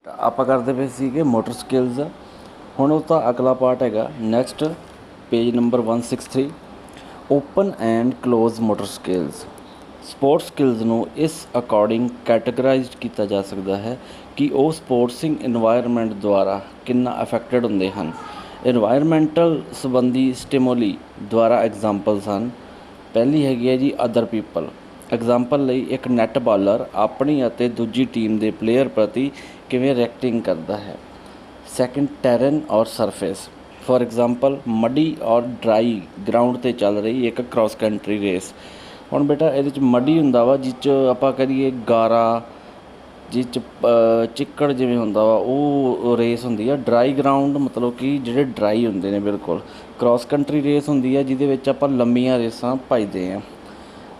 ਆਪਾਂ ਕਰਦੇ ਪਏ ਸੀਗੇ ਮੋਟਰ ਸਕਿੱਲਸ। ਹੁਣ ਉਹਦਾ ਅਗਲਾ ਪਾਰਟ ਹੈਗਾ next page number 163 open and close motor skills. Sports skills ਨੂੰ ਇਸ ਅਕੋਰਡਿੰਗ ਕੈਟਾਗਰਾਈਜ਼ਡ ਕੀਤਾ ਜਾ ਸਕਦਾ ਹੈ ਕਿ ਉਹ ਸਪੋਰਟਸਿੰਗ ਇਨਵਾਇਰਮੈਂਟ ਦੁਆਰਾ ਕਿੰਨਾ ਅਫੈਕਟਡ ਹੁੰਦੇ ਹਨ। ਇਨਵਾਇਰਮੈਂਟਲ ਸੰਬੰਧੀ ਸਟਿਮੂਲੀ ਦੁਆਰਾ ਐਗਜ਼ਾਮਪਲਸ ਹਨ। ਪਹਿਲੀ ਹੈਗੀ ਹੈ ਜੀ ਅਦਰ ਪੀਪਲ। ਐਗਜ਼ਾਮਪਲ ਲਈ ਇੱਕ ਨੈੱਟ ਬਾਲਰ ਆਪਣੀ ਅਤੇ ਦੂਜੀ ਟੀਮ ਦੇ ਪਲੇਅਰ ਪ੍ਰਤੀ ਕਿਵੇਂ ਰਿਐਕਟਿੰਗ ਕਰਦਾ ਹੈ। ਸੈਕਿੰਡ ਟੈਰਨ ਔਰ ਸਰਫੇਸ, ਫੋਰ ਐਗਜ਼ਾਮਪਲ ਮੱਡੀ ਔਰ ਡਰਾਈ ਗਰਾਊਂਡ 'ਤੇ ਚੱਲ ਰਹੀ ਇੱਕ ਕ੍ਰਾਸ ਕੰਟਰੀ ਰੇਸ। ਹੁਣ ਬੇਟਾ ਇਹਦੇ 'ਚ ਮੱਡੀ ਹੁੰਦਾ ਵਾ ਜਿਸ 'ਚ ਆਪਾਂ ਕਰੀਏ ਗਾਰਾ, ਜਿਸ 'ਚ ਚਿੱਕੜ ਜਿਵੇਂ ਹੁੰਦਾ ਵਾ ਉਹ ਰੇਸ ਹੁੰਦੀ ਆ। ਡਰਾਈ ਗਰਾਊਂਡ ਮਤਲਬ ਕਿ ਜਿਹੜੇ ਡਰਾਈ ਹੁੰਦੇ ਨੇ ਬਿਲਕੁਲ। ਕ੍ਰਾਸ ਕੰਟਰੀ ਰੇਸ ਹੁੰਦੀ ਆ ਜਿਹਦੇ ਵਿੱਚ ਆਪਾਂ ਲੰਮੀਆਂ ਰੇਸਾਂ ਭੱਜਦੇ ਹਾਂ।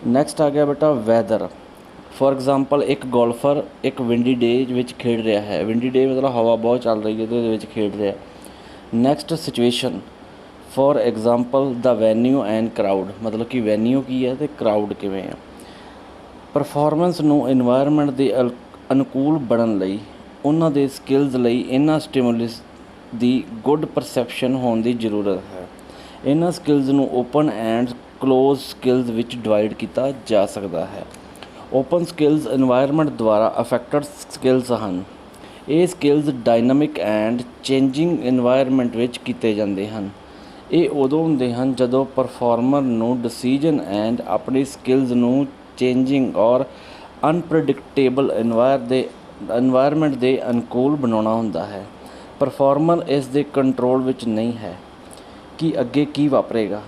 ਨੈਕਸਟ ਆ ਗਿਆ ਬੇਟਾ ਵੈਦਰ। ਫੋਰ ਐਗਜ਼ਾਮਪਲ ਇੱਕ ਗੋਲਫਰ ਇੱਕ ਵਿੰਡੀ ਡੇ ਵਿੱਚ ਖੇਡ ਰਿਹਾ ਹੈ। ਵਿੰਡੀ ਡੇ ਮਤਲਬ ਹਵਾ ਬਹੁਤ ਚੱਲ ਰਹੀ ਹੈ ਅਤੇ ਉਹਦੇ ਵਿੱਚ ਖੇਡ ਰਿਹਾ। Next situation, for example the Venue and crowd, ਮਤਲਬ ਕਿ ਵੈਨਿਊ ਕੀ ਹੈ ਅਤੇ ਕਰਾਊਡ ਕਿਵੇਂ ਆ। ਪਰਫੋਰਮੈਂਸ ਨੂੰ ਇਨਵਾਇਰਮੈਂਟ ਦੇ ਅਨੁਕੂਲ ਬਣਨ ਲਈ ਉਹਨਾਂ ਦੇ ਸਕਿੱਲਸ ਲਈ ਇਹਨਾਂ ਸਟਿਮੂਲਸ ਦੀ ਗੁੱਡ ਪਰਸੈਪਸ਼ਨ ਹੋਣ ਦੀ ਜ਼ਰੂਰਤ ਹੈ। ਇਹਨਾਂ ਸਕਿੱਲਸ ਨੂੰ ਓਪਨ ਐਂਡ ਕਲੋਜ਼ ਸਕਿੱਲਸ ਵਿੱਚ ਡਿਵਾਈਡ ਕੀਤਾ ਜਾ ਸਕਦਾ ਹੈ। ਓਪਨ ਸਕਿੱਲਸ ਇਨਵਾਇਰਮੈਂਟ ਦੁਆਰਾ ਅਫੈਕਟਡ ਸਕਿੱਲਸ ਹਨ। ਇਹ skills dynamic and changing environment ਵਿੱਚ ਕੀਤੇ ਜਾਂਦੇ ਹਨ। ਇਹ ਉਦੋਂ ਹੁੰਦੇ ਹਨ ਜਦੋਂ ਪਰਫਾਰਮਰ ਨੂੰ ਡਿਸੀਜਨ ਐਂਡ ਆਪਣੀ ਸਕਿੱਲਸ ਨੂੰ ਚੇਂਜਿੰਗ ਔਰ ਅਨਪ੍ਰੈਡਿਕਟੇਬਲ ਇਨਵਾਇਰਮੈਂਟ ਦੇ ਅਨੁਕੂਲ ਬਣਾਉਣਾ ਹੁੰਦਾ ਹੈ। ਪਰਫਾਰਮਰ ਇਸ ਦੇ ਕੰਟਰੋਲ ਵਿੱਚ ਨਹੀਂ ਹੈ ਕਿ ਅੱਗੇ ਕੀ ਵਾਪਰੇਗਾ।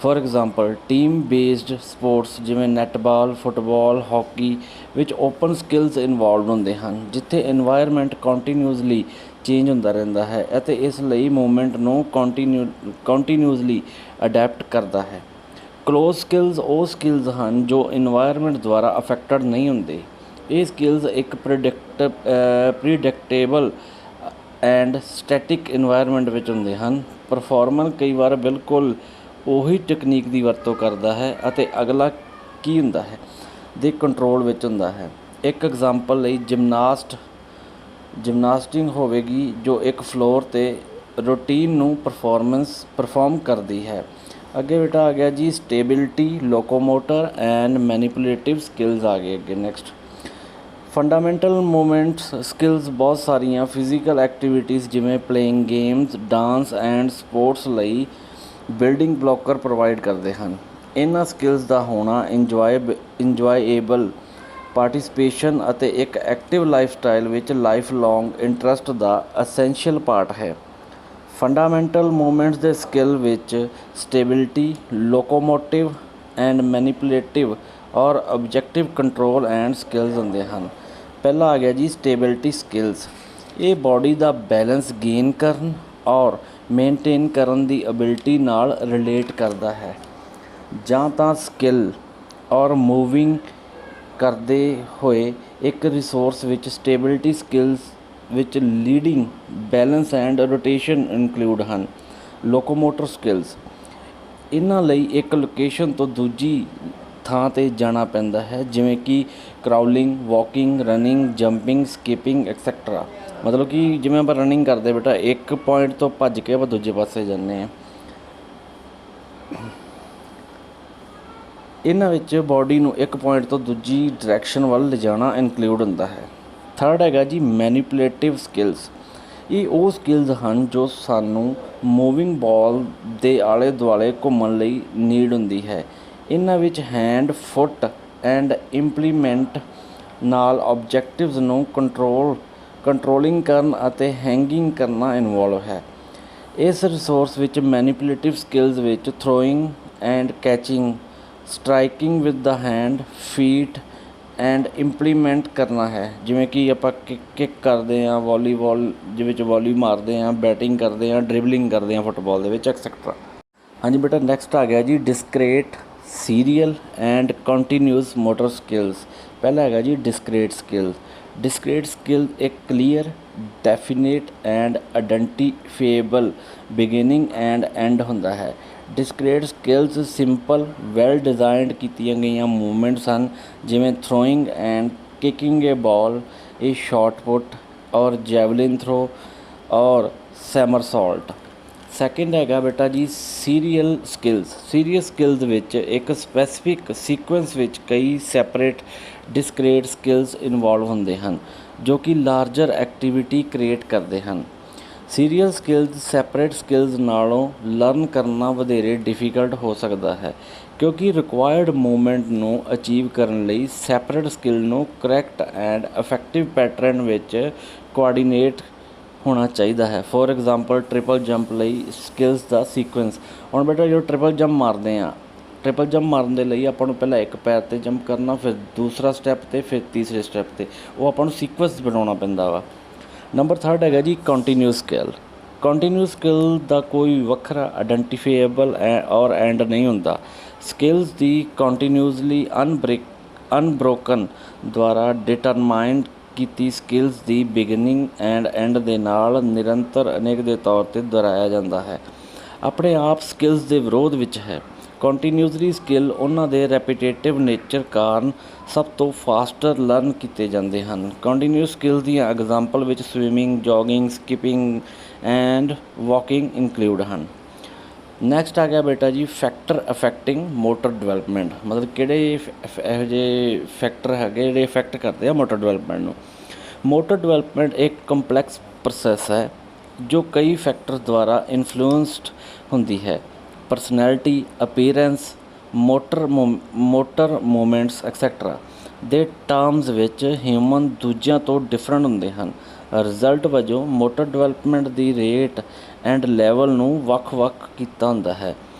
For example team based sports ਜਿਵੇਂ ਨੈੱਟਬਾਲ, ਫੁੱਟਬਾਲ, ਹਾਕੀ ਵਿੱਚ ਓਪਨ ਸਕਿੱਲਸ ਇਨਵੋਲਵਡ ਹੁੰਦੇ ਹਨ ਜਿੱਥੇ ਇਨਵਾਇਰਮੈਂਟ ਕੰਟੀਨਿਊਸਲੀ ਚੇਂਜ ਹੁੰਦਾ ਰਹਿੰਦਾ ਹੈ ਅਤੇ ਇਸ ਲਈ ਮੂਵਮੈਂਟ ਨੂੰ ਕੰਟੀਨਿਊਸਲੀ ਅਡੈਪਟ ਕਰਦਾ ਹੈ। ਕਲੋਜ਼ ਸਕਿੱਲਸ ਉਹ ਸਕਿੱਲਸ ਹਨ ਜੋ ਇਨਵਾਇਰਮੈਂਟ ਦੁਆਰਾ ਅਫੈਕਟਡ ਨਹੀਂ ਹੁੰਦੇ। ਇਹ ਸਕਿੱਲਸ ਇੱਕ ਪ੍ਰੀਡਿਕਟੇਬਲ ਐਂਡ ਸਟੈਟਿਕ ਇਨਵਾਇਰਮੈਂਟ ਵਿੱਚ ਹੁੰਦੇ ਹਨ। ਪਰਫਾਰਮਰ ਕਈ ਵਾਰ ਬਿਲਕੁਲ ਉਹੀ ਟੈਕਨੀਕ ਦੀ ਵਰਤੋਂ ਕਰਦਾ ਹੈ ਅਤੇ ਅਗਲਾ ਕੀ ਹੁੰਦਾ ਹੈ ਦੇ ਕੰਟਰੋਲ ਵਿੱਚ ਹੁੰਦਾ ਹੈ। ਇੱਕ ਐਗਜ਼ਾਮਪਲ ਲਈ ਜਿਮਨਾਸਟਿਕ ਹੋਵੇਗੀ ਜੋ ਇੱਕ ਫਲੋਰ 'ਤੇ ਰੂਟੀਨ ਨੂੰ ਪਰਫਾਰਮ ਕਰਦੀ ਹੈ। ਅੱਗੇ ਬੇਟਾ ਆ ਗਿਆ ਜੀ ਸਟੇਬਿਲਿਟੀ, ਲੋਕੋਮੋਟਰ ਐਂਡ ਮੈਨੀਪੂਲੇਟਿਵ ਸਕਿੱਲਸ ਆ ਗਏ ਅੱਗੇ। ਨੈਕਸਟ ਫੰਡਾਮੈਂਟਲ ਮੂਵਮੈਂਟਸ ਸਕਿੱਲਸ ਬਹੁਤ ਸਾਰੀਆਂ ਫਿਜ਼ੀਕਲ ਐਕਟੀਵਿਟੀਜ਼ ਜਿਵੇਂ playing games, dance and sports ਲਈ ਬਿਲਡਿੰਗ ਬਲੋਕਰ ਪ੍ਰੋਵਾਈਡ ਕਰਦੇ ਹਨ। ਇਹਨਾਂ ਸਕਿੱਲਸ ਦਾ ਹੋਣਾ ਇੰਜੋਏਬਲ ਪਾਰਟੀਸਪੇਸ਼ਨ ਅਤੇ ਇੱਕ ਐਕਟਿਵ ਲਾਈਫ ਸਟਾਈਲ ਵਿੱਚ ਲਾਈਫ ਲੌਂਗ ਇੰਟਰਸਟ ਦਾ ਅਸੈਂਸ਼ੀਅਲ ਪਾਰਟ ਹੈ। ਫੰਡਾਮੈਂਟਲ ਮੂਵਮੈਂਟਸ ਦੇ ਸਕਿੱਲ ਵਿੱਚ ਸਟੇਬਿਲਿਟੀ, ਲੋਕੋਮੋਟਿਵ ਐਂਡ ਮੈਨੀਪੂਲੇਟਿਵ ਔਰ ਆਬਜੈਕਟਿਵ ਕੰਟਰੋਲ ਐਂਡ ਸਕਿੱਲਸ ਹੁੰਦੇ ਹਨ। ਪਹਿਲਾ ਆ ਗਿਆ ਜੀ ਸਟੇਬਿਲਿਟੀ ਸਕਿੱਲਸ। ਇਹ ਬਾਡੀ ਦਾ ਬੈਲੈਂਸ ਗੇਨ ਕਰਨ ਔਰ ਮੇਨਟੇਨ ਕਰਨ ਦੀ ਐਬਿਲਿਟੀ ਨਾਲ ਰਿਲੇਟ ਕਰਦਾ ਹੈ। ਜਾਂ ਤਾਂ ਸਕਿੱਲ ਔਰ ਮੂਵਿੰਗ ਕਰਦੇ ਹੋਏ ਇੱਕ ਰਿਸੋਰਸ ਵਿੱਚ ਸਟੇਬਿਲਿਟੀ ਸਕਿੱਲਸ ਵਿੱਚ leading, balance and rotation include ਹਨ। ਲੋਕੋਮੋਟਰ ਸਕਿੱਲਸ, ਇਹਨਾਂ ਲਈ ਇੱਕ ਲੋਕੇਸ਼ਨ ਤੋਂ ਦੂਜੀ ਥਾਂ 'ਤੇ ਜਾਣਾ ਪੈਂਦਾ ਹੈ ਜਿਵੇਂ ਕਿ crawling, walking, running, jumping, skipping et cetera. ਮਤਲਬ ਕਿ ਜਿਵੇਂ ਆਪਾਂ ਰਨਿੰਗ ਕਰਦੇ ਬੇਟਾ ਇੱਕ ਪੁਆਇੰਟ ਤੋਂ ਭੱਜ ਕੇ ਆਪਾਂ ਦੂਜੇ ਪਾਸੇ ਜਾਂਦੇ ਹਾਂ। ਇਹਨਾਂ ਵਿੱਚ ਬਾਡੀ ਨੂੰ ਇੱਕ ਪੁਆਇੰਟ ਤੋਂ ਦੂਜੀ ਡਾਇਰੈਕਸ਼ਨ ਵੱਲ ਲਿਜਾਣਾ ਇਨਕਲੂਡ ਹੁੰਦਾ ਹੈ। ਥਰਡ ਹੈਗਾ ਜੀ ਮੈਨੀਪੂਲੇਟਿਵ ਸਕਿੱਲਸ। ਇਹ ਉਹ ਸਕਿੱਲਸ ਹਨ ਜੋ ਸਾਨੂੰ ਮੂਵਿੰਗ ਬਾਲ ਦੇ ਆਲੇ ਦੁਆਲੇ ਘੁੰਮਣ ਲਈ ਨੀਡ ਹੁੰਦੀ ਹੈ। ਇਹਨਾਂ ਵਿੱਚ ਹੈਂਡ, ਫੁੱਟ ਐਂਡ ਇੰਪਲੀਮੈਂਟ ਨਾਲ ਆਬਜੈਕਟਿਵਸ ਨੂੰ ਕੰਟਰੋਲਿੰਗ ਕਰਨ ਅਤੇ ਹੈਂਗਿੰਗ ਕਰਨਾ ਇਨਵੋਲਵ ਹੈ। ਇਸ ਰਿਸੋਰਸ ਵਿੱਚ ਮੈਨੀਪੂਲੇਟਿਵ ਸਕਿੱਲਸ ਵਿੱਚ throwing and catching, striking with the hand, feet and implement ਕਰਨਾ ਹੈ। ਜਿਵੇਂ ਕਿ ਆਪਾਂ ਕਿੱਕ ਕਰਦੇ ਹਾਂ ਵਾਲੀਬਾਲ ਦੇ ਵਿੱਚ ਵਾਲੀ ਮਾਰਦੇ ਹਾਂ, ਬੈਟਿੰਗ ਕਰਦੇ ਹਾਂ, ਡਰਿਬਲਿੰਗ ਕਰਦੇ ਹਾਂ ਫੁੱਟਬਾਲ ਦੇ ਵਿੱਚ ਐਕਸੈਕਟਰਾ। ਹਾਂਜੀ ਬੇਟਾ ਨੈਕਸਟ ਆ ਗਿਆ ਜੀ discrete, serial and continuous motor skills. ਪਹਿਲਾ ਹੈਗਾ ਜੀ ਡਿਸਕ੍ਰੀਟ ਸਕਿੱਲਸ। ਡਿਸਕ੍ਰੀਟ ਸਕਿੱਲ ਇੱਕ clear, definite and identifiable beginning and end ਹੁੰਦਾ ਹੈ। Discrete skills simple, well designed ਕੀਤੀਆਂ ਗਈਆਂ ਮੂਵਮੈਂਟਸ ਹਨ ਜਿਵੇਂ throwing and kicking a ball, a shot put और जैवलिन थ्रो और सैमरसॉल्ट। सैकेंड हैगा बेटा जी सीरियल स्किल्स विच एक स्पैसिफिक सीक्वेंस विच कई सैपरेट डिस्क्रीट स्किल्स इन्वॉल्व होंदे हन जो कि लार्जर एक्टिविटी क्रिएट करते हैं। सीरीयल स्किल्स सैपरेट स्किल्स नालों लर्न करना वधेरे डिफिकल्ट हो सकता है क्योंकि रिक्वायर्ड मूवमेंट ਨੂੰ ਅਚੀਵ ਕਰਨ ਲਈ ਸੈਪਰੇਟ ਸਕਿੱਲ ਨੂੰ ਕਰੈਕਟ ਐਂਡ ਇਫੈਕਟਿਵ ਪੈਟਰਨ ਵਿੱਚ ਕੋਆਰਡੀਨੇਟ ਹੋਣਾ ਚਾਹੀਦਾ ਹੈ। ਫੋਰ ਐਗਜ਼ਾਮਪਲ ਟ੍ਰਿਪਲ ਜੰਪ ਲਈ ਸਕਿੱਲਸ ਦਾ ਸੀਕੁਐਂਸ। ਹੁਣ ਬੇਟਾ ਜੋ ਟ੍ਰਿਪਲ ਜੰਪ ਮਾਰਦੇ ਆ, ट्रिपल जंप मारन दे लई आपां नूं पहलां एक पैर ते जंप करना, फिर दूसरा स्टैप ते फिर तीसरे स्टैप ते, वो आपां नूं सीक्वेंस बनाउणा पैंदा वा। नंबर थर्ड हैगा जी कंटीन्यूअस स्किल। कंटीन्यूअस स्किल दा कोई वखरा आइडेंटिफाइएबल और एंड नहीं हुंदा। स्किल्स दी कंटीन्यूअसली अनब्रोकन द्वारा डिटरमाइंड कीती skills the beginning and and they नाल निरंतर अनेक दे तौर ते दोहराया जांदा है। अपने आप स्किल्स दे विरोध विच है। कंटीन्यूअसली स्किल उन्हां दे रैपीटेटिव नेचर कारण सब तो फास्टर लर्न किए जाते हैं। कंटीन्यूअस स्किल दीआं एग्जाम्पल विच swimming, jogging, skipping and walking include हैं। नैक्सट आ गया बेटा जी फैक्टर अफैक्टिंग मोटर डिवेलपमेंट। मतलब किहड़े इहो ਜਿਹੇ फैक्टर है जिहड़े इफैक्ट करते हैं मोटर डिवेलपमेंट नूं। मोटर डिवेलपमेंट एक कंपलैक्स प्रोसैस है जो कई फैक्टर द्वारा इन्फ्लुएंस्ड होंदी है। परसनैलिटी, अपीयरेंस, मोटर मूवमेंट्स एक्सैक्ट्रा ਦੇ ਟਰਮਸ ਵਿੱਚ ਹਿਊਮਨ ਦੂਜਿਆਂ ਤੋਂ ਡਿਫਰੈਂਟ ਹੁੰਦੇ ਹਨ। ਰਿਜ਼ਲਟ ਵਜੋਂ motor development the rate and level ਨੂੰ ਵੱਖ-ਵੱਖ ਕੀਤਾ ਹੁੰਦਾ ਹੈ।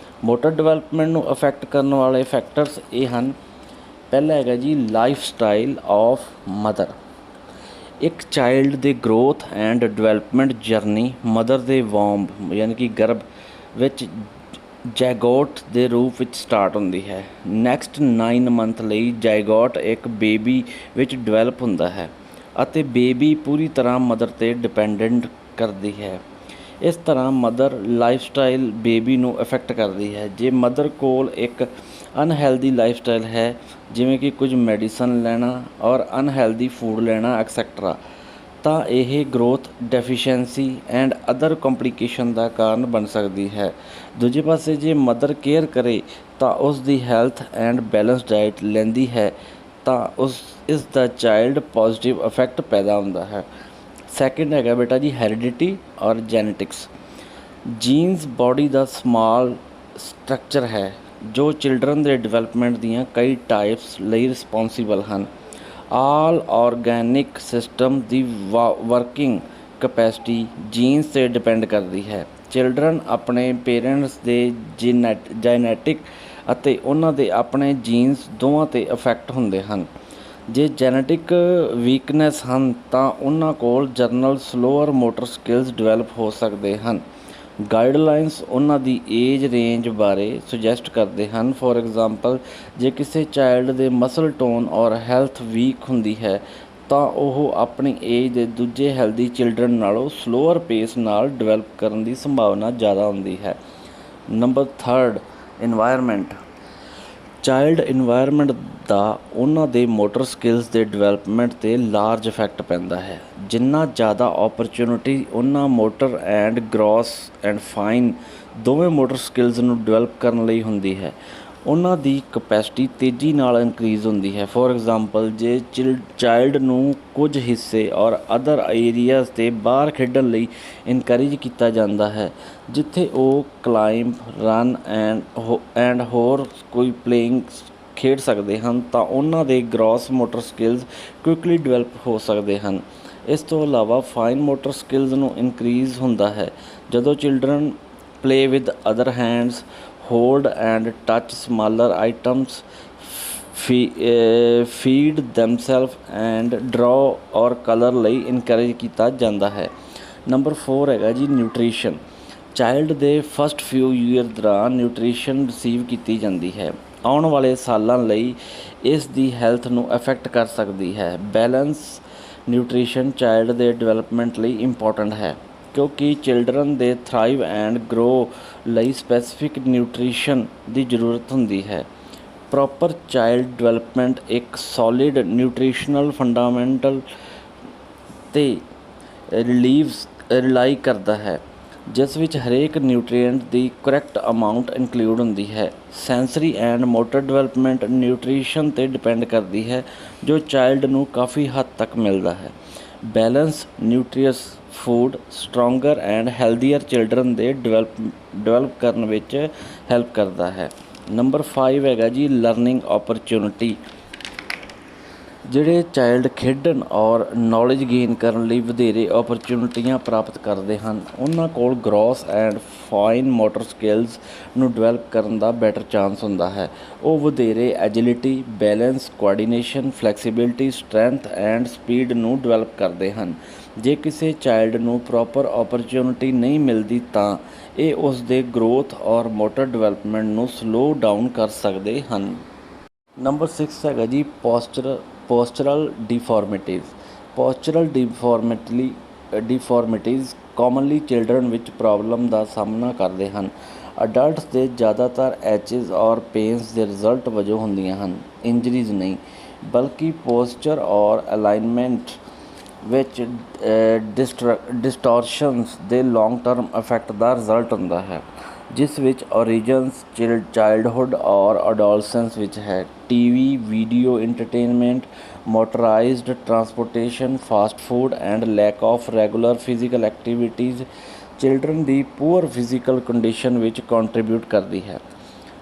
ਮੋਟਰ ਡਿਵੈਲਪਮੈਂਟ ਨੂੰ ਅਫੈਕਟ ਕਰਨ ਵਾਲੇ ਫੈਕਟਰਸ ਇਹ ਹਨ। ਪਹਿਲਾ ਹੈਗਾ ਜੀ ਲਾਈਫ ਸਟਾਈਲ ਆਫ ਮਦਰ। ਇੱਕ ਚਾਈਲਡ ਦੇ growth and development journey mother ਦੇ ਵੌਂਬ ਯਾਨੀ ਕਿ ਗਰਭ ਵਿੱਚ ਜੈਗੋਟ ਦੇ ਰੂਪ ਵਿੱਚ ਸਟਾਰਟ ਹੁੰਦੀ ਹੈ। ਨੈਕਸਟ 9 ਮੰਥ ਲਈ ਜੈਗੋਟ ਇੱਕ ਬੇਬੀ ਵਿੱਚ ਡਿਵੈਲਪ ਹੁੰਦਾ ਹੈ ਅਤੇ ਬੇਬੀ ਪੂਰੀ ਤਰ੍ਹਾਂ ਮਦਰ 'ਤੇ ਡਿਪੈਂਡੈਂਟ ਕਰਦੀ ਹੈ। ਇਸ ਤਰ੍ਹਾਂ ਮਦਰ ਲਾਈਫ ਸਟਾਈਲ ਬੇਬੀ ਨੂੰ ਅਫੈਕਟ ਕਰਦੀ ਹੈ। ਜੇ ਮਦਰ ਕੋਲ ਇੱਕ ਅਨਹੈਲਦੀ ਲਾਈਫ ਸਟਾਈਲ ਹੈ ਜਿਵੇਂ ਕਿ ਕੁਝ ਮੈਡੀਸਨ ਲੈਣਾ ਔਰ ਅਨਹੈਲਦੀ ਫੂਡ ਲੈਣਾ ਐਕਸੈਕਟਰਾ ਤਾਂ ਇਹ growth deficiency and other complication ਦਾ ਕਾਰਨ ਬਣ ਸਕਦੀ ਹੈ। ਦੂਜੇ ਪਾਸੇ ਜੇ ਮਦਰ ਕੇਅਰ ਕਰੇ ਤਾਂ ਉਸ ਦੀ ਹੈਲਥ ਐਂਡ ਬੈਲੈਂਸ ਡਾਈਟ ਲੈਂਦੀ ਹੈ ਤਾਂ ਇਸ ਦਾ ਚਾਈਲਡ ਪੋਜ਼ੀਟਿਵ ਇਫੈਕਟ ਪੈਦਾ ਹੁੰਦਾ ਹੈ। ਸੈਕਿੰਡ ਹੈਗਾ ਬੇਟਾ ਜੀ ਹੈਰੀਡਿਟੀ ਔਰ ਜੈਨੇਟਿਕਸ। ਜੀਨਸ ਬੋਡੀ ਦਾ ਸਮਾਲ ਸਟਰਕਚਰ ਹੈ ਜੋ ਚਿਲਡਰਨ ਦੇ ਡਿਵੈਲਪਮੈਂਟ ਦੀਆਂ ਕਈ ਟਾਈਪਸ ਲਈ ਰਿਸਪੌਂਸੀਬਲ ਹਨ। ਆਲ ਆਰਗੈਨਿਕ ਸਿਸਟਮ ਦੀ ਵਰਕਿੰਗ ਕਪੈਸਿਟੀ ਜੀਨਸ 'ਤੇ ਡਿਪੈਂਡ ਕਰਦੀ ਹੈ। ਚਿਲਡਰਨ ਆਪਣੇ ਪੇਰੈਂਟਸ ਦੇ ਜੈਨੇਟਿਕ ਅਤੇ ਉਹਨਾਂ ਦੇ ਆਪਣੇ ਜੀਨਸ ਦੋਵਾਂ 'ਤੇ ਇਫੈਕਟ ਹੁੰਦੇ ਹਨ। ਜੇ ਜੈਨੇਟਿਕ ਵੀਕਨੈਸ ਹਨ ਤਾਂ ਉਹਨਾਂ ਕੋਲ ਜਨਰਲ ਸਲੋਅਰ ਮੋਟਰ ਸਕਿੱਲਸ ਡਿਵੈਲਪ ਹੋ ਸਕਦੇ ਹਨ। ਗਾਈਡਲਾਈਨਸ ਉਹਨਾਂ ਦੀ ਏਜ ਰੇਂਜ ਬਾਰੇ ਸੁਜੈਸਟ ਕਰਦੇ ਹਨ। ਫੋਰ ਐਗਜ਼ਾਮਪਲ ਜੇ ਕਿਸੇ ਚਾਈਲਡ ਦੇ ਮਸਲ ਟੋਨ ਔਰ ਹੈਲਥ ਵੀਕ ਹੁੰਦੀ ਹੈ ਤਾਂ ਉਹ ਆਪਣੀ ਏਜ ਦੇ ਦੂਜੇ ਹੈਲਦੀ ਚਿਲਡਰਨ ਨਾਲੋਂ ਸਲੋਅਰ ਪੇਸ ਨਾਲ ਡਿਵੈਲਪ ਕਰਨ ਦੀ ਸੰਭਾਵਨਾ ਜ਼ਿਆਦਾ ਹੁੰਦੀ ਹੈ। Number third environment. Child environment ਦਾ ਉਹਨਾਂ ਦੇ ਮੋਟਰ ਸਕਿੱਲਸ ਦੇ ਡਿਵੈਲਪਮੈਂਟ 'ਤੇ ਲਾਰਜ ਇਫੈਕਟ ਪੈਂਦਾ ਹੈ। ਜਿੰਨਾ ਜ਼ਿਆਦਾ ਓਪਰਚੁਨਿਟੀ ਉਹਨਾਂ motor and gross and fine ਦੋਵੇਂ ਮੋਟਰ ਸਕਿੱਲਸ ਨੂੰ ਡਿਵੈਲਪ ਕਰਨ ਲਈ ਹੁੰਦੀ ਹੈ ਉਹਨਾਂ ਦੀ ਕਪੈਸਿਟੀ ਤੇਜ਼ੀ ਨਾਲ ਇਨਕਰੀਜ਼ ਹੁੰਦੀ ਹੈ। ਫੋਰ ਐਗਜ਼ਾਮਪਲ ਜੇ ਚਾਈਲਡ ਨੂੰ ਕੁਝ ਹਿੱਸੇ ਔਰ ਅਦਰ ਏਰੀਆਜ਼ 'ਤੇ ਬਾਹਰ ਖੇਡਣ ਲਈ ਇਨਕਰੇਜ ਕੀਤਾ ਜਾਂਦਾ ਹੈ ਜਿੱਥੇ ਉਹ ਕਲਾਈਂਬ, ਰਨ ਐਂਡ ਹੋਰ ਕੋਈ ਪਲੇਇੰਗ ਖੇਡ ਸਕਦੇ ਹਨ ਤਾਂ ਉਹਨਾਂ ਦੇ gross motor skills quickly develop ਹੋ ਸਕਦੇ ਹਨ। ਇਸ ਤੋਂ ਇਲਾਵਾ ਫਾਈਨ ਮੋਟਰ ਸਕਿੱਲਸ ਨੂੰ ਇਨਕਰੀਜ਼ ਹੁੰਦਾ ਹੈ ਜਦੋਂ children play with other hands, hold and touch smaller items, feed themself and draw ਔਰ ਕਲਰ ਲਈ ਇਨਕਰੇਜ ਕੀਤਾ ਜਾਂਦਾ ਹੈ। ਨੰਬਰ 4 ਹੈਗਾ ਜੀ ਨਿਊਟ੍ਰੀਸ਼ਨ। ਚਾਈਲਡ ਦੇ ਫਸਟ ਫਿਊ ਈਅਰ ਦੌਰਾਨ ਨਿਊਟ੍ਰੀਸ਼ਨ ਰਿਸੀਵ ਕੀਤੀ ਜਾਂਦੀ ਹੈ। ਆਉਣ ਵਾਲੇ ਸਾਲਾਂ ਲਈ ਇਸ ਦੀ ਹੈਲਥ ਨੂੰ ਅਫੈਕਟ ਕਰ ਸਕਦੀ ਹੈ। ਬੈਲੈਂਸ ਨਿਊਟ੍ਰੀਸ਼ਨ ਚਾਈਲਡ ਦੇ ਡਿਵੈਲਪਮੈਂਟ ਲਈ ਇੰਪੋਰਟੈਂਟ ਹੈ ਕਿਉਂਕਿ ਚਿਲਡਰਨ ਦੇ ਥਰਾਈਵ ਐਂਡ ਗਰੋ ਲਈ ਸਪੈਸੀਫਿਕ ਨਿਊਟ੍ਰੀਸ਼ਨ ਦੀ ਜ਼ਰੂਰਤ ਹੁੰਦੀ ਹੈ। ਪ੍ਰੋਪਰ ਚਾਈਲਡ ਡਿਵੈਲਪਮੈਂਟ ਇੱਕ ਸੋਲਿਡ ਨਿਊਟ੍ਰੀਸ਼ਨਲ ਫੰਡਾਮੈਂਟਲ ਤੇ ਰਿਲਾਈ ਕਰਦਾ ਹੈ, ਜਿਸ ਵਿੱਚ ਹਰੇਕ ਨਿਊਟ੍ਰੀਐਂਟ ਦੀ ਕਰੈਕਟ ਅਮਾਊਂਟ ਇਨਕਲੂਡ ਹੁੰਦੀ ਹੈ। Sensory and motor development nutrition 'ਤੇ ਡਿਪੈਂਡ ਕਰਦੀ ਹੈ, ਜੋ ਚਾਈਲਡ ਨੂੰ ਕਾਫੀ ਹੱਦ ਤੱਕ ਮਿਲਦਾ ਹੈ। Balance nutritious food stronger and healthier children ਦੇ ਡਿਵੈਲਪ ਕਰਨ ਵਿੱਚ ਹੈਲਪ ਕਰਦਾ ਹੈ। ਨੰਬਰ 5 ਹੈਗਾ ਜੀ ਲਰਨਿੰਗ ਓਪਰਚੁਨਿਟੀ। ਜਿਹੜੇ ਚਾਈਲਡ ਖੇਡਣ ਔਰ ਨੌਲੇਜ ਗੇਨ ਕਰਨ ਲਈ ਵਧੇਰੇ ਓਪਰਚੁਨਿਟੀਆਂ ਪ੍ਰਾਪਤ ਕਰਦੇ ਹਨ, ਉਹਨਾਂ ਕੋਲ gross and fine motor skills ਨੂੰ ਡਿਵੈਲਪ ਕਰਨ ਦਾ ਬੈਟਰ ਚਾਂਸ ਹੁੰਦਾ ਹੈ। ਉਹ ਵਧੇਰੇ agility, balance, coordination, flexibility, strength and speed ਨੂੰ ਡਿਵੈਲਪ ਕਰਦੇ ਹਨ। ਜੇ ਕਿਸੇ ਚਾਈਲਡ ਨੂੰ ਪ੍ਰੋਪਰ ਓਪਰਚੁਨਿਟੀ ਨਹੀਂ ਮਿਲਦੀ ਤਾਂ ਇਹ ਉਸ ਦੇ ਗਰੋਥ ਔਰ ਮੋਟਰ ਡਿਵੈਲਪਮੈਂਟ ਨੂੰ ਸਲੋ ਡਾਊਨ ਕਰ ਸਕਦੇ ਹਨ। ਨੰਬਰ 6 ਹੈਗਾ ਜੀ ਪੋਸਚਰਲ ਡਿਫਾਰਮਿਟੀਜ਼। ਪੋਸਚਰਲ ਡਿਫਾਰਮਿਟੀਜ਼ ਕਾਮਨਲੀ ਚਿਲਡਰਨ ਵਿੱਚ ਪ੍ਰੋਬਲਮ ਦਾ ਸਾਹਮਣਾ ਕਰਦੇ ਹਨ। ਅਡਲਟਸ ਦੇ ਜ਼ਿਆਦਾਤਰ ਐਚਿਜ਼ ਔਰ ਪੇਨਸ ਦੇ ਰਿਜ਼ਲਟ ਵਜੋਂ ਹੁੰਦੀਆਂ ਹਨ, ਇੰਜਰੀਜ਼ ਨਹੀਂ, ਬਲਕਿ ਪੋਸਚਰ ਔਰ ਅਲਾਈਨਮੈਂਟ ਵਿੱਚ ਡਿਸਟੋਰਸ਼ਨਸ ਦੇ ਲੌਂਗ ਟਰਮ ਇਫੈਕਟ ਦਾ ਰਿਜ਼ਲਟ ਹੁੰਦਾ ਹੈ, ਜਿਸ ਵਿੱਚ ਓਰੀਜਨਸ ਚਾਈਲਡਹੁੱਡ ਔਰ ਅਡੋਲਸੈਂਸ ਵਿੱਚ ਹੈ। TV, video entertainment, motorized transportation, fast food and lack of regular physical activities children ਦੀ ਪੂਅਰ ਫਿਜ਼ੀਕਲ ਕੰਡੀਸ਼ਨ ਵਿੱਚ ਕੰਟਰੀਬਿਊਟ ਕਰਦੀ ਹੈ।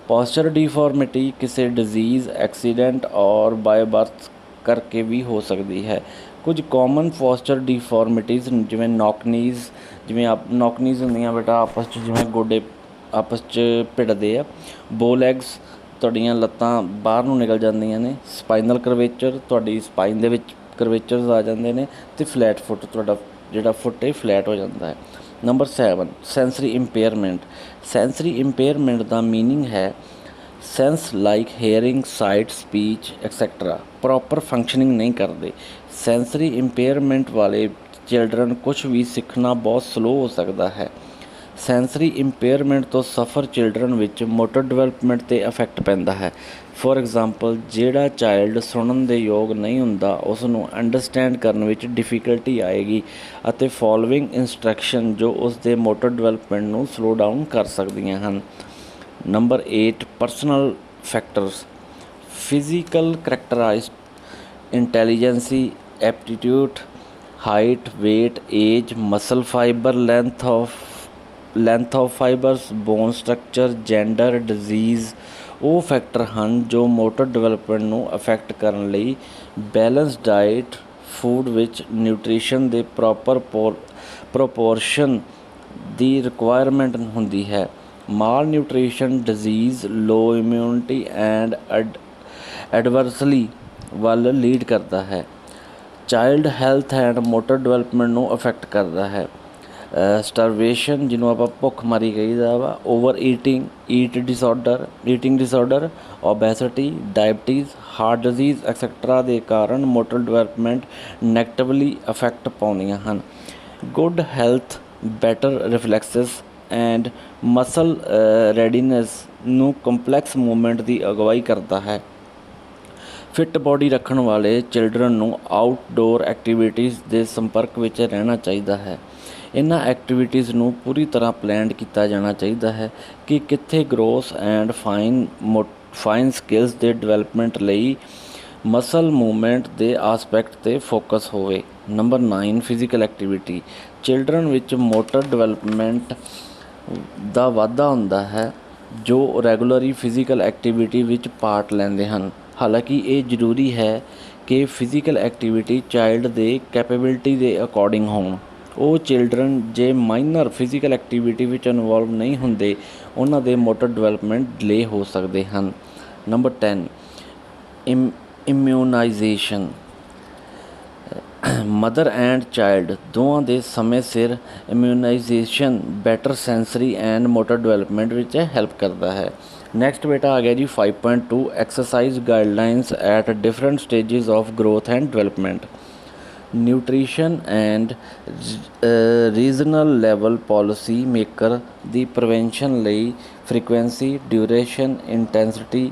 ਪੋਸਚਰ ਡਿਫਾਰਮਿਟੀ ਕਿਸੇ ਡਿਜ਼ੀਜ਼, ਐਕਸੀਡੈਂਟ ਔਰ ਬਾਏ ਬਰਥ ਕਰਕੇ ਵੀ ਹੋ ਸਕਦੀ ਹੈ। ਕੁਝ ਕਾਮਨ ਪੋਸਚਰ ਡਿਫਾਰਮਿਟੀਜ਼ ਜਿਵੇਂ ਨੌਕ-ਨੀਜ਼, ਨੌਕ-ਨੀਜ਼ ਹੁੰਦੀਆਂ ਬੇਟਾ ਆਪਸ 'ਚ ਜਿਵੇਂ ਗੋਡੇ ਆਪਸ 'ਚ ਭਿੜਦੇ ਆ। ਬੋ ਲੈਗਸ, ਤੁਹਾਡੀਆਂ ਲੱਤਾਂ ਬਾਹਰ ਨੂੰ ਨਿਕਲ ਜਾਂਦੀਆਂ ਨੇ। ਸਪਾਈਨਲ ਕਰਵੇਚਰ, ਤੁਹਾਡੀ ਸਪਾਈਨ ਦੇ ਵਿੱਚ ਕਰਵੇਚਰਸ ਆ ਜਾਂਦੇ ਨੇ। ਅਤੇ ਫਲੈਟ ਫੁੱਟ, ਤੁਹਾਡਾ ਜਿਹੜਾ ਫੁੱਟ ਇਹ ਫਲੈਟ ਹੋ ਜਾਂਦਾ ਹੈ। Number 7 sensory impairment. Sensory impairment ਦਾ ਮੀਨਿੰਗ ਹੈ sense like hearing, sight, speech etcetera proper functioning ਨਹੀਂ ਕਰਦੇ। ਸੈਂਸਰੀ ਇੰਪੇਅਰਮੈਂਟ ਵਾਲੇ ਚਿਲਡਰਨ ਕੁਛ ਵੀ ਸਿੱਖਣਾ ਬਹੁਤ ਸਲੋ ਹੋ ਸਕਦਾ ਹੈ। ਸੈਂਸਰੀ ਇੰਪੇਅਰਮੈਂਟ ਤੋਂ ਸਫਰ ਚਿਲਡਰਨ ਵਿੱਚ ਮੋਟਰ ਡਿਵੈਲਪਮੈਂਟ 'ਤੇ ਇਫੈਕਟ ਪੈਂਦਾ ਹੈ। ਫੋਰ ਐਗਜ਼ਾਮਪਲ, ਜਿਹੜਾ ਚਾਈਲਡ ਸੁਣਨ ਦੇ ਯੋਗ ਨਹੀਂ ਹੁੰਦਾ, ਉਸ ਨੂੰ ਅੰਡਰਸਟੈਂਡ ਕਰਨ ਵਿੱਚ ਡਿਫੀਕਲਟੀ ਆਏਗੀ ਅਤੇ ਫੋਲੋਇੰਗ ਇੰਸਟਰਕਸ਼ਨ ਜੋ ਉਸ ਦੇ ਮੋਟਰ ਡਿਵੈਲਪਮੈਂਟ ਨੂੰ ਸਲੋ ਡਾਊਨ ਕਰ ਸਕਦੀਆਂ ਹਨ। Number 8 personal factors. Physical characterized intelligence, aptitude, height, weight, age, muscle fibre, length of fibres, bone structure, gender, disease ਉਹ ਫੈਕਟਰ ਹਨ ਜੋ ਮੋਟਰ ਡਿਵੈਲਪਮੈਂਟ ਨੂੰ ਅਫੈਕਟ ਕਰਨ ਲਈ ਬੈਲੈਂਸ ਡਾਈਟ, ਫੂਡ ਵਿੱਚ ਨਿਊਟ੍ਰੀਸ਼ਨ ਦੇ ਪ੍ਰੋਪਰ ਪ੍ਰੋਪੋਰਸ਼ਨ ਦੀ ਰਿਕੁਆਇਰਮੈਂਟ ਹੁੰਦੀ ਹੈ। Malnutrition disease, low immunity and adversely ਵੱਲ ਲੀਡ ਕਰਦਾ ਹੈ। Child health and motor development ਨੂੰ ਅਫੈਕਟ ਕਰਦਾ ਹੈ। ਸਟਾਰਵੇਸ਼ਨ, ਜਿਹਨੂੰ ਆਪਾਂ ਭੁੱਖਮਰੀ ਕਹੀਦਾ ਵਾ, over eating disorder, obesity, diabetes, heart disease etcetera ਦੇ ਕਾਰਨ ਮੋਟਰ ਡਿਵੈਲਪਮੈਂਟ ਨੈਗੇਟਿਵਲੀ ਅਫੈਕਟ ਪਾਉਂਦੀਆਂ ਹਨ। Good health, better reflexes and muscle readiness ਨੂੰ ਕੰਪਲੈਕਸ ਮੂਵਮੈਂਟ ਦੀ ਅਗਵਾਈ ਕਰਦਾ ਹੈ। ਫਿੱਟ ਬਾਡੀ ਰੱਖਣ ਵਾਲੇ ਚਿਲਡਰਨ ਨੂੰ ਆਊਟਡੋਰ ਐਕਟੀਵਿਟੀਜ਼ ਦੇ ਸੰਪਰਕ ਵਿੱਚ ਰਹਿਣਾ ਚਾਹੀਦਾ ਹੈ। ਇਹਨਾਂ ਐਕਟੀਵਿਟੀਜ਼ ਨੂੰ ਪੂਰੀ ਤਰ੍ਹਾਂ ਪਲੈਨਡ ਕੀਤਾ ਜਾਣਾ ਚਾਹੀਦਾ ਹੈ ਕਿ ਕਿੱਥੇ ਗਰੋਥ ਐਂਡ ਫਾਈਨ ਸਕਿੱਲਸ ਦੇ ਡਿਵੈਲਪਮੈਂਟ ਲਈ ਮਸਲ ਮੂਵਮੈਂਟ ਦੇ ਆਸਪੈਕਟ 'ਤੇ ਫੋਕਸ ਹੋਵੇ। Number 9 physical activity. ਚਿਲਡਰਨ ਵਿੱਚ ਮੋਟਰ ਡਿਵੈਲਪਮੈਂਟ ਦਾ ਵਾਧਾ ਹੁੰਦਾ ਹੈ ਜੋ ਰੈਗੂਲਰੀ ਫਿਜ਼ੀਕਲ ਐਕਟੀਵਿਟੀ ਵਿੱਚ ਪਾਰਟ ਲੈਂਦੇ ਹਨ। ਹਾਲਾਂਕਿ ਇਹ ਜ਼ਰੂਰੀ ਹੈ ਕਿ ਫਿਜ਼ੀਕਲ ਐਕਟੀਵਿਟੀ ਚਾਈਲਡ ਦੇ ਕੈਪੇਬਿਲਿਟੀ ਦੇ ਅਕੋਰਡਿੰਗ ਹੋਣ। ਉਹ ਚਿਲਡਰਨ ਜੇ ਮਾਈਨਰ ਫਿਜ਼ੀਕਲ ਐਕਟੀਵਿਟੀ ਵਿੱਚ ਇਨਵੋਲਵ ਨਹੀਂ ਹੁੰਦੇ, ਉਹਨਾਂ ਦੇ ਮੋਟਰ ਡਿਵੈਲਪਮੈਂਟ ਡਿਲੇ ਹੋ ਸਕਦੇ ਹਨ। Number 10 immunisation. Mother and child ਦੋਵਾਂ ਦੇ ਸਮੇਂ ਸਿਰ immunisation better sensory and motor development ਵਿੱਚ ਹੈਲਪ ਕਰਦਾ ਹੈ। ਨੈਕਸਟ ਬੇਟਾ ਆ ਗਿਆ ਜੀ 5.2 exercise guidelines at different stages of growth and development. Nutrition and regional level policy maker the prevention ਲਈ frequency, duration, intensity,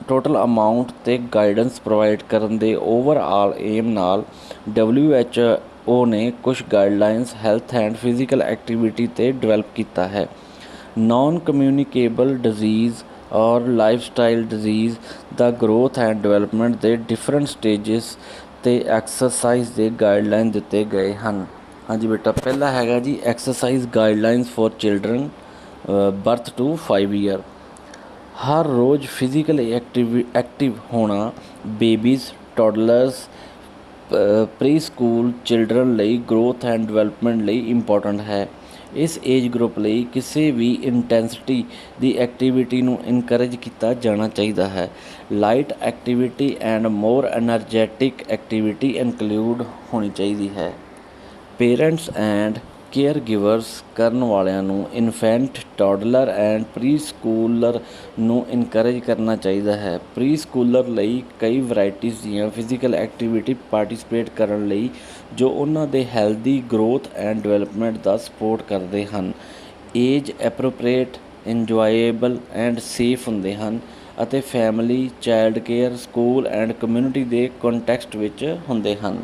total amount 'ਤੇ ਗਾਈਡੈਂਸ ਪ੍ਰੋਵਾਈਡ ਕਰਨ ਦੇ ਓਵਰਆਲ ਏਮ ਨਾਲ ਉਹਨੇ ਕੁਝ guidelines health and physical activity 'ਤੇ develop ਕੀਤਾ ਹੈ। ਨੌਨ ਕਮਿਊਨੀਕੇਬਲ ਡਿਜ਼ੀਜ਼ ਔਰ ਲਾਈਫ ਸਟਾਈਲ ਡਿਜ਼ੀਜ਼ ਦਾ ਗਰੋਥ ਐਂਡ ਡਿਵੈਲਪਮੈਂਟ ਦੇ ਡਿਫਰੈਂਟ ਸਟੇਜਸ 'ਤੇ ਐਕਸਰਸਾਈਜ਼ ਦੇ ਗਾਈਡਲਾਈਨ ਦਿੱਤੇ ਗਏ ਹਨ। ਹਾਂਜੀ ਬੇਟਾ, ਪਹਿਲਾ ਹੈਗਾ ਜੀ exercise guidelines for children birth to 5 year. ਹਰ ਰੋਜ਼ ਫਿਜ਼ੀਕਲੀ ਐਕਟਿਵ ਹੋਣਾ babies, toddlers, preschool children ਲਈ ਗਰੋਥ ਐਂਡ ਡਿਵੈਲਪਮੈਂਟ ਲਈ ਇੰਪੋਰਟੈਂਟ ਹੈ। ਇਸ ਏਜ ਗਰੁੱਪ ਲਈ ਕਿਸੇ ਵੀ ਇੰਟੈਂਸਿਟੀ ਦੀ ਐਕਟੀਵਿਟੀ ਨੂੰ ਇਨਕਰੇਜ ਕੀਤਾ ਜਾਣਾ ਚਾਹੀਦਾ ਹੈ। Light activity and more energetic activity include ਹੋਣੀ ਚਾਹੀਦੀ ਹੈ। ਪੇਰੈਂਟਸ ਐਂਡ ਕੇਅਰ ਗਿਵਰਸ ਕਰਨ ਵਾਲਿਆਂ ਨੂੰ ਇਨਫੈਂਟ, ਟੌਡਲਰ ਐਂਡ ਪ੍ਰੀ ਸਕੂਲਰ ਨੂੰ ਇਨਕਰੇਜ ਕਰਨਾ ਚਾਹੀਦਾ ਹੈ। ਪ੍ਰੀ ਸਕੂਲਰ ਲਈ ਕਈ ਵੈਰਾਈਟੀਜ਼ ਦੀਆਂ ਫਿਜ਼ੀਕਲ ਐਕਟੀਵਿਟੀ ਪਾਰਟੀਸਪੇਟ ਕਰਨ ਲਈ ਜੋ ਉਹਨਾਂ ਦੇ healthy growth and development the support ਕਰਦੇ ਹਨ। Age appropriate, enjoyable and safe ਹੁੰਦੇ ਹਨ ਅਤੇ family, child care, school and community ਦੇ ਕੰਟੈਕਸਟ ਵਿੱਚ ਹੁੰਦੇ ਹਨ।